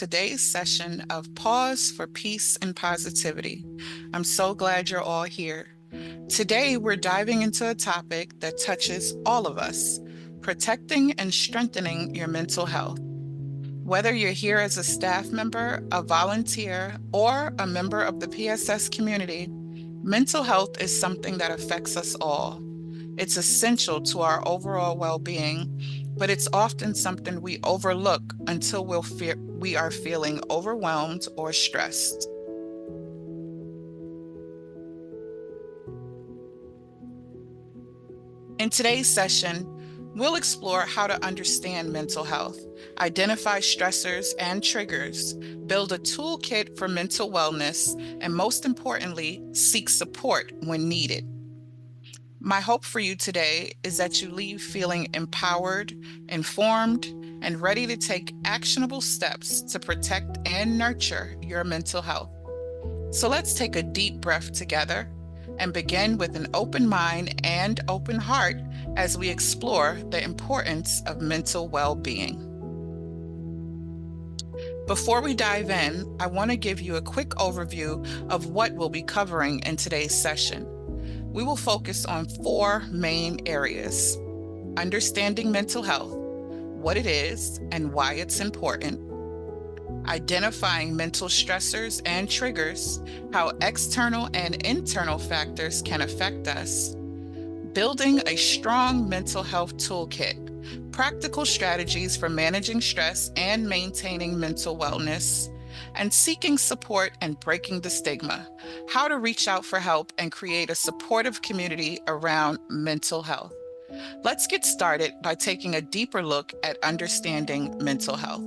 today's session of Pause for Peace and Positivity. I'm so glad you're all here. Today, we're diving into a topic that touches all of us: protecting and strengthening your mental health. Whether you're here as a staff member, a volunteer, or a member of the PSS community, mental health is something that affects us all. It's essential to our overall well-being, but it's often something we overlook until we are feeling overwhelmed or stressed. In today's session, we'll explore how to understand mental health, identify stressors and triggers, build a toolkit for mental wellness, and most importantly, seek support when needed. My hope for you today is that you leave feeling empowered, informed, and ready to take actionable steps to protect and nurture your mental health. So let's take a deep breath together and begin with an open mind and open heart as we explore the importance of mental well-being. Before we dive in, I want to give you a quick overview of what we'll be covering in today's session. We will focus on 4 main areas: understanding mental health, what it is and why it's important; identifying mental stressors and triggers, how external and internal factors can affect us; building a strong mental health toolkit, practical strategies for managing stress and maintaining mental wellness; and seeking support and breaking the stigma, how to reach out for help and create a supportive community around mental health. Let's get started by taking a deeper look at understanding mental health.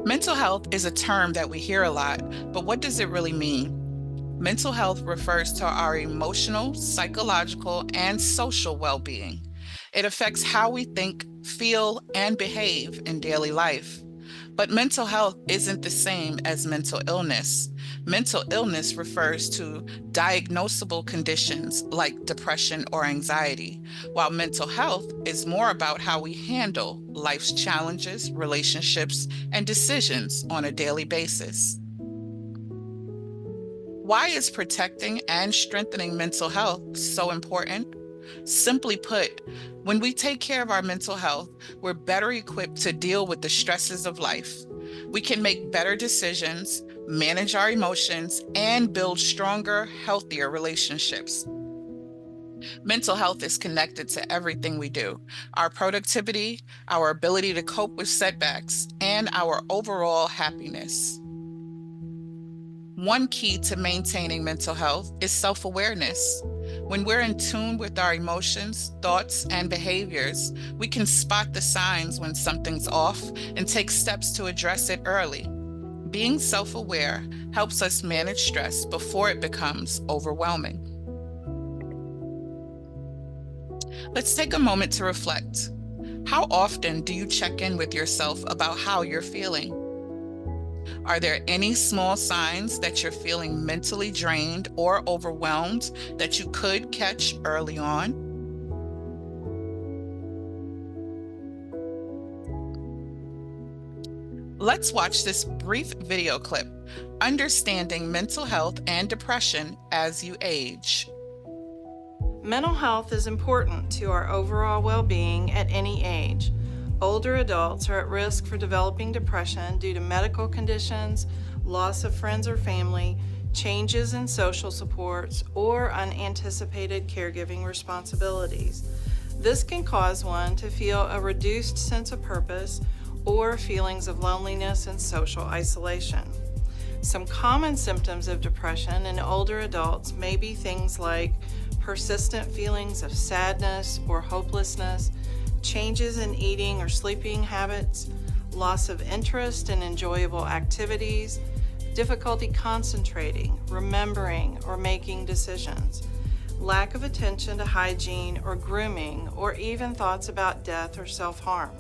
Mental health is a term that we hear a lot, but what does it really mean? Mental health refers to our emotional, psychological, and social well-being. It affects how we think, feel, and behave in daily life. But mental health isn't the same as mental illness. Mental illness refers to diagnosable conditions like depression or anxiety, while mental health is more about how we handle life's challenges, relationships, and decisions on a daily basis. Why is protecting and strengthening mental health so important? Simply put, when we take care of our mental health, we're better equipped to deal with the stresses of life. We can make better decisions, manage our emotions, and build stronger, healthier relationships. Mental health is connected to everything we do: our productivity, our ability to cope with setbacks, and our overall happiness. One key to maintaining mental health is self-awareness. When we're in tune with our emotions, thoughts, and behaviors, we can spot the signs when something's off and take steps to address it early. Being self-aware helps us manage stress before it becomes overwhelming. Let's take a moment to reflect. How often do you check in with yourself about how you're feeling? Are there any small signs that you're feeling mentally drained or overwhelmed that you could catch early on? Let's watch this brief video clip, Understanding Mental Health and Depression as You Age. Mental health is important to our overall well-being at any age. Older adults are at risk for developing depression due to medical conditions, loss of friends or family, changes in social supports, or unanticipated caregiving responsibilities. This can cause one to feel a reduced sense of purpose or feelings of loneliness and social isolation. Some common symptoms of depression in older adults may be things like persistent feelings of sadness or hopelessness, changes in eating or sleeping habits, loss of interest in enjoyable activities, difficulty concentrating, remembering, or making decisions, lack of attention to hygiene or grooming, or even thoughts about death or self-harm.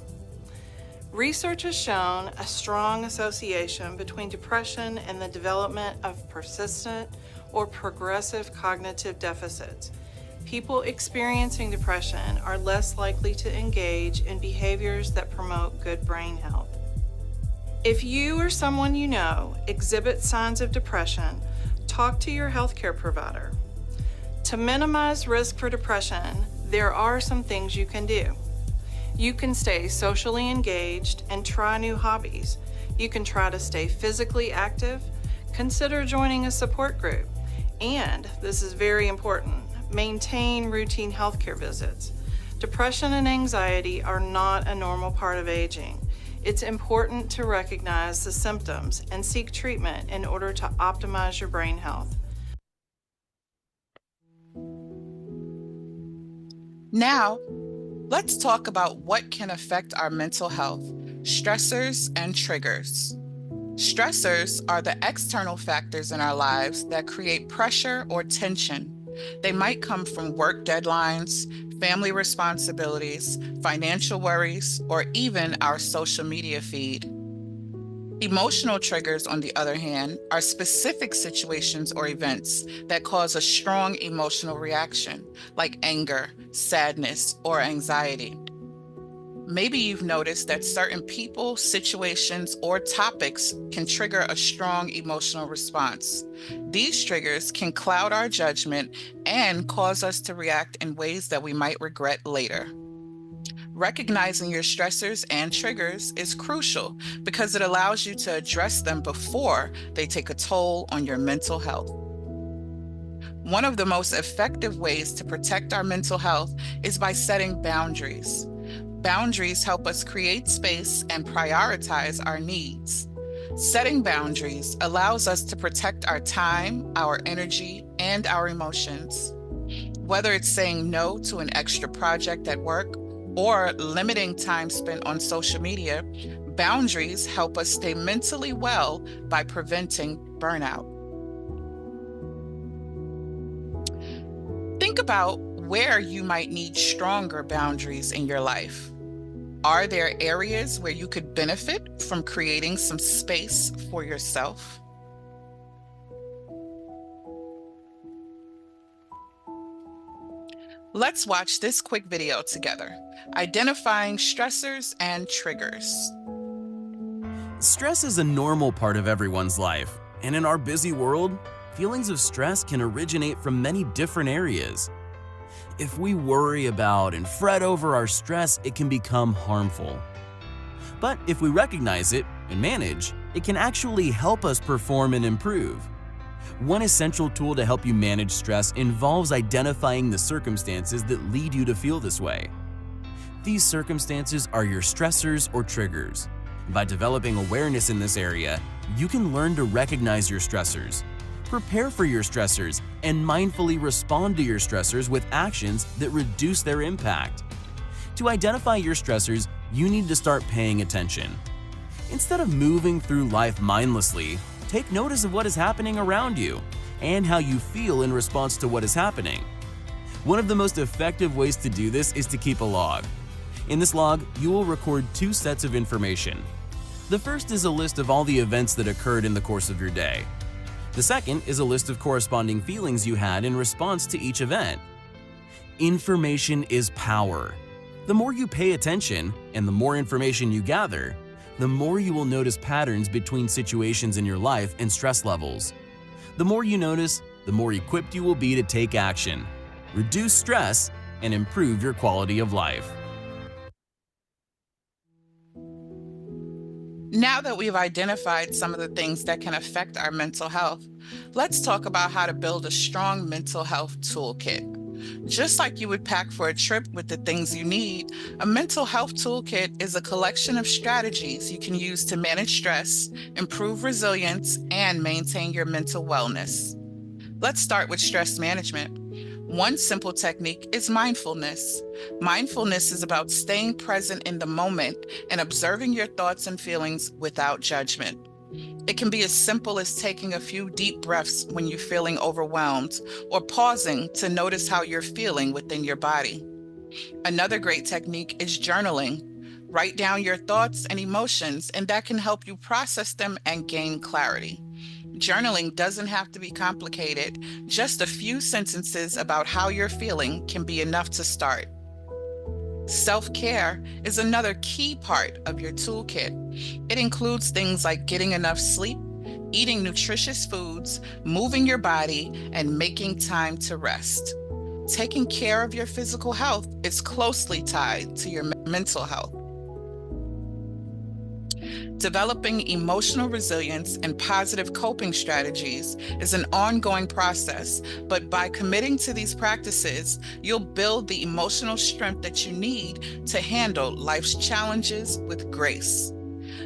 Research has shown a strong association between depression and the development of persistent or progressive cognitive deficits. People experiencing depression are less likely to engage in behaviors that promote good brain health. If you or someone you know exhibits signs of depression, talk to your healthcare provider. To minimize risk for depression, there are some things you can do. You can stay socially engaged and try new hobbies. You can try to stay physically active, consider joining a support group, and, this is very important, maintain routine healthcare visits. Depression and anxiety are not a normal part of aging. It's important to recognize the symptoms and seek treatment in order to optimize your brain health. Now, let's talk about what can affect our mental health, stressors and triggers. Stressors are the external factors in our lives that create pressure or tension. They might come from work deadlines, family responsibilities, financial worries, or even our social media feed. Emotional triggers, on the other hand, are specific situations or events that cause a strong emotional reaction, like anger, sadness, or anxiety. Maybe you've noticed that certain people, situations, or topics can trigger a strong emotional response. These triggers can cloud our judgment and cause us to react in ways that we might regret later. Recognizing your stressors and triggers is crucial because it allows you to address them before they take a toll on your mental health. One of the most effective ways to protect our mental health is by setting boundaries. Boundaries help us create space and prioritize our needs. Setting boundaries allows us to protect our time, our energy, and our emotions. Whether it's saying no to an extra project at work or limiting time spent on social media, boundaries help us stay mentally well by preventing burnout. Think about where you might need stronger boundaries in your life. Are there areas where you could benefit from creating some space for yourself? Let's watch this quick video together, identifying stressors and triggers. Stress is a normal part of everyone's life, and in our busy world, feelings of stress can originate from many different areas. If we worry about and fret over our stress, it can become harmful. But if we recognize it and manage, it can actually help us perform and improve. One essential tool to help you manage stress involves identifying the circumstances that lead you to feel this way. These circumstances are your stressors or triggers. By developing awareness in this area, you can learn to recognize your stressors, prepare for your stressors, and mindfully respond to your stressors with actions that reduce their impact. To identify your stressors, you need to start paying attention. Instead of moving through life mindlessly, take notice of what is happening around you and how you feel in response to what is happening. One of the most effective ways to do this is to keep a log. In this log, you will record 2 sets of information. The first is a list of all the events that occurred in the course of your day. The second is a list of corresponding feelings you had in response to each event. Information is power. The more you pay attention and the more information you gather, the more you will notice patterns between situations in your life and stress levels. The more you notice, the more equipped you will be to take action, reduce stress, and improve your quality of life. Now that we've identified some of the things that can affect our mental health, let's talk about how to build a strong mental health toolkit. Just like you would pack for a trip with the things you need, a mental health toolkit is a collection of strategies you can use to manage stress, improve resilience, and maintain your mental wellness. Let's start with stress management. One simple technique is mindfulness. Mindfulness is about staying present in the moment and observing your thoughts and feelings without judgment. It can be as simple as taking a few deep breaths when you're feeling overwhelmed, or pausing to notice how you're feeling within your body. Another great technique is journaling. Write down your thoughts and emotions, and that can help you process them and gain clarity. Journaling doesn't have to be complicated. Just a few sentences about how you're feeling can be enough to start. Self-care is another key part of your toolkit. It includes things like getting enough sleep, eating nutritious foods, moving your body, and making time to rest. Taking care of your physical health is closely tied to your mental health. Developing emotional resilience and positive coping strategies is an ongoing process, but by committing to these practices, you'll build the emotional strength that you need to handle life's challenges with grace.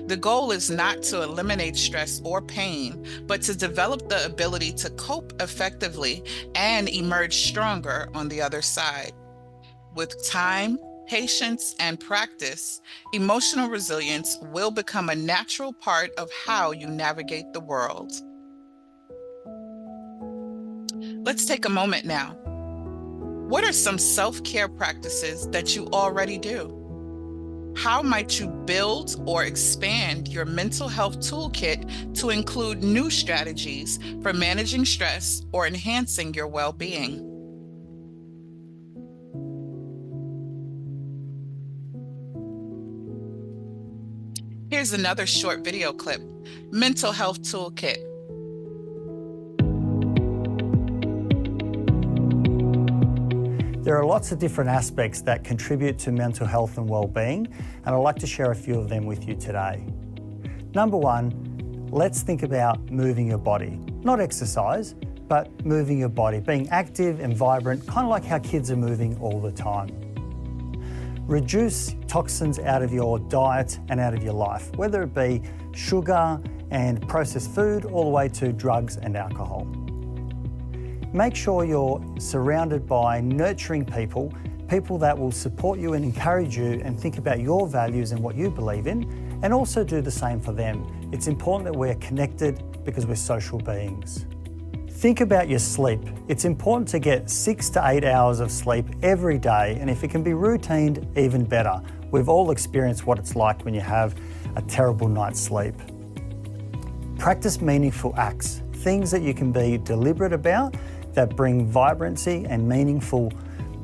The goal is not to eliminate stress or pain, but to develop the ability to cope effectively and emerge stronger on the other side. With time, patience, and practice, emotional resilience will become a natural part of how you navigate the world. Let's take a moment now. What are some self-care practices that you already do? How might you build or expand your mental health toolkit to include new strategies for managing stress or enhancing your well-being? Here's another short video clip, Mental Health Toolkit. There are lots of different aspects that contribute to mental health and well-being, and I'd like to share a few of them with you today. Number one, let's think about moving your body. Not exercise, but moving your body, being active and vibrant, kind of like how kids are moving all the time. Reduce toxins out of your diet and out of your life, whether it be sugar and processed food all the way to drugs and alcohol. Make sure you're surrounded by nurturing people, people that will support you and encourage you and think about your values and what you believe in, and also do the same for them. It's important that we're connected because we're social beings. Think about your sleep. It's important to get 6 to 8 hours of sleep every day, and if it can be routined, even better. We've all experienced what it's like when you have a terrible night's sleep. Practice meaningful acts, things that you can be deliberate about that bring vibrancy and meaningful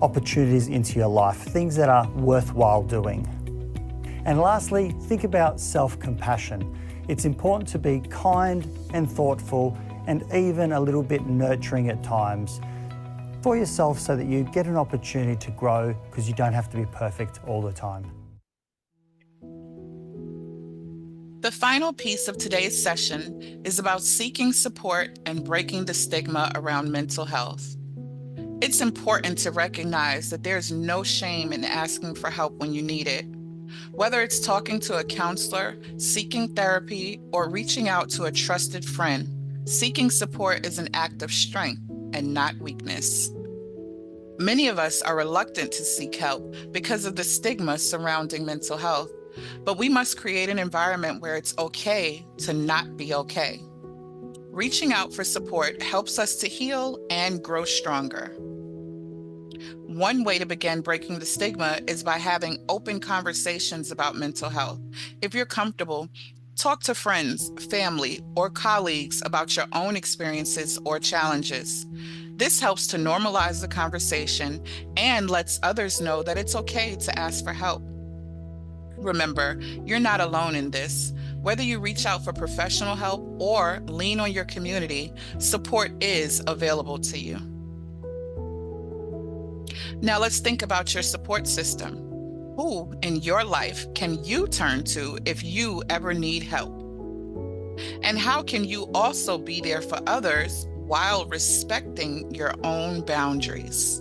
opportunities into your life, things that are worthwhile doing. And lastly, think about self-compassion. It's important to be kind and thoughtful and even a little bit nurturing at times for yourself so that you get an opportunity to grow because you don't have to be perfect all the time. The final piece of today's session is about seeking support and breaking the stigma around mental health. It's important to recognize that there's no shame in asking for help when you need it. Whether it's talking to a counselor, seeking therapy, or reaching out to a trusted friend, seeking support is an act of strength and not weakness. Many of us are reluctant to seek help because of the stigma surrounding mental health, but we must create an environment where it's okay to not be okay. Reaching out for support helps us to heal and grow stronger. One way to begin breaking the stigma is by having open conversations about mental health. If you're comfortable, talk to friends, family, or colleagues about your own experiences or challenges. This helps to normalize the conversation and lets others know that it's okay to ask for help. Remember, you're not alone in this. Whether you reach out for professional help or lean on your community, support is available to you. Now let's think about your support system. Who in your life can you turn to if you ever need help? And how can you also be there for others while respecting your own boundaries?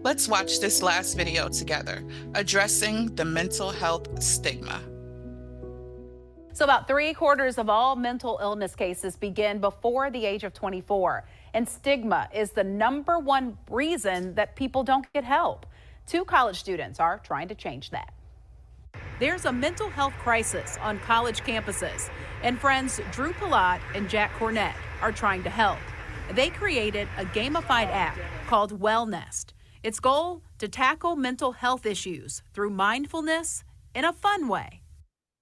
Let's watch this last video together, addressing the mental health stigma. So about 3/4 of all mental illness cases begin before the age of 24. And stigma is the #1 reason that people don't get help. 2 college students are trying to change that. There's a mental health crisis on college campuses, and friends Drew Palat and Jack Cornett are trying to help. They created a gamified app called Wellnest. Its goal, to tackle mental health issues through mindfulness in a fun way.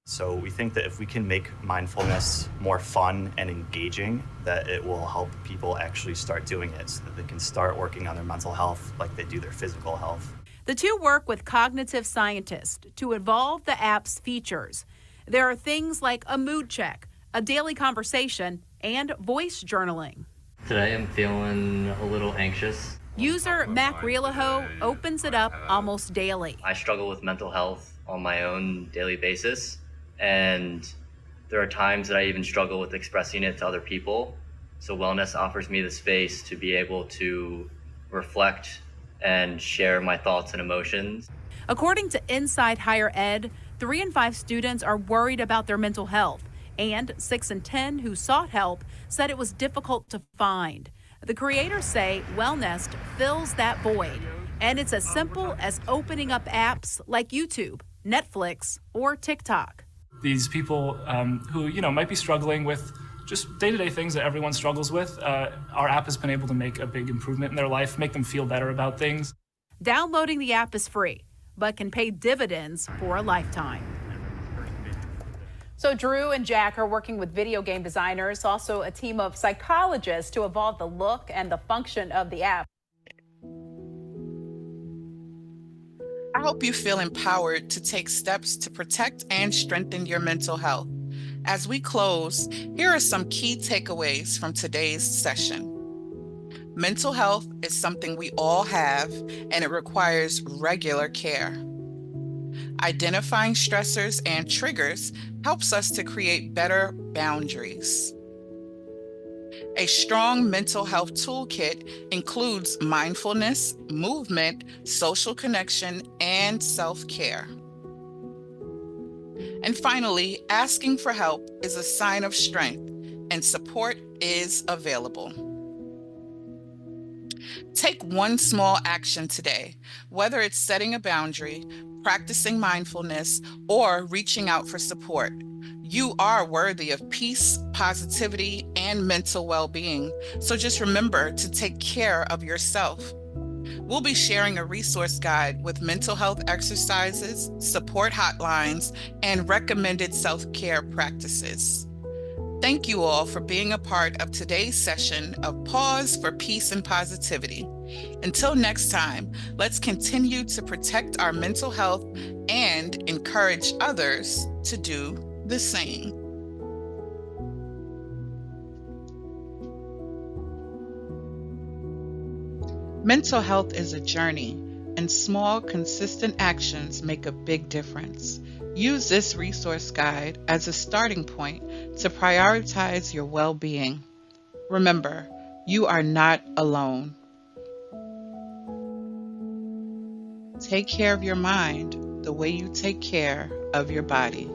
So we think that if we can make mindfulness more fun and engaging, that it will help people actually start doing it so that they can start working on their mental health like they do their physical health. The two work with cognitive scientists to evolve the app's features. There are things like a mood check, a daily conversation, and voice journaling. Today I'm feeling a little anxious. User Mac Realaho opens it up almost daily. I struggle with mental health on my own daily basis, and there are times that I even struggle with expressing it to other people. So wellness offers me the space to be able to reflect and share my thoughts and emotions. According to Inside Higher Ed, 3 in 5 students are worried about their mental health, and 6 in 10 who sought help said it was difficult to find. The creators say Wellnest fills that void, and it's as simple as opening up apps like YouTube, Netflix, or TikTok. These people who might be struggling with just day-to-day things that everyone struggles with, our app has been able to make a big improvement in their life, make them feel better about things. Downloading the app is free, but can pay dividends for a lifetime. So Drew and Jack are working with video game designers, also a team of psychologists to evolve the look and the function of the app. I hope you feel empowered to take steps to protect and strengthen your mental health. As we close, here are some key takeaways from today's session. Mental health is something we all have, and it requires regular care. Identifying stressors and triggers helps us to create better boundaries. A strong mental health toolkit includes mindfulness, movement, social connection, and self-care. And finally, asking for help is a sign of strength, and support is available. Take one small action today, whether it's setting a boundary, practicing mindfulness, or reaching out for support. You are worthy of peace, positivity, and mental well-being. So just remember to take care of yourself. We'll be sharing a resource guide with mental health exercises, support hotlines, and recommended self-care practices. Thank you all for being a part of today's session of Pause for Peace and Positivity. Until next time, let's continue to protect our mental health and encourage others to do the same. Mental health is a journey, and small, consistent actions make a big difference. Use this resource guide as a starting point to prioritize your well-being. Remember, you are not alone. Take care of your mind the way you take care of your body.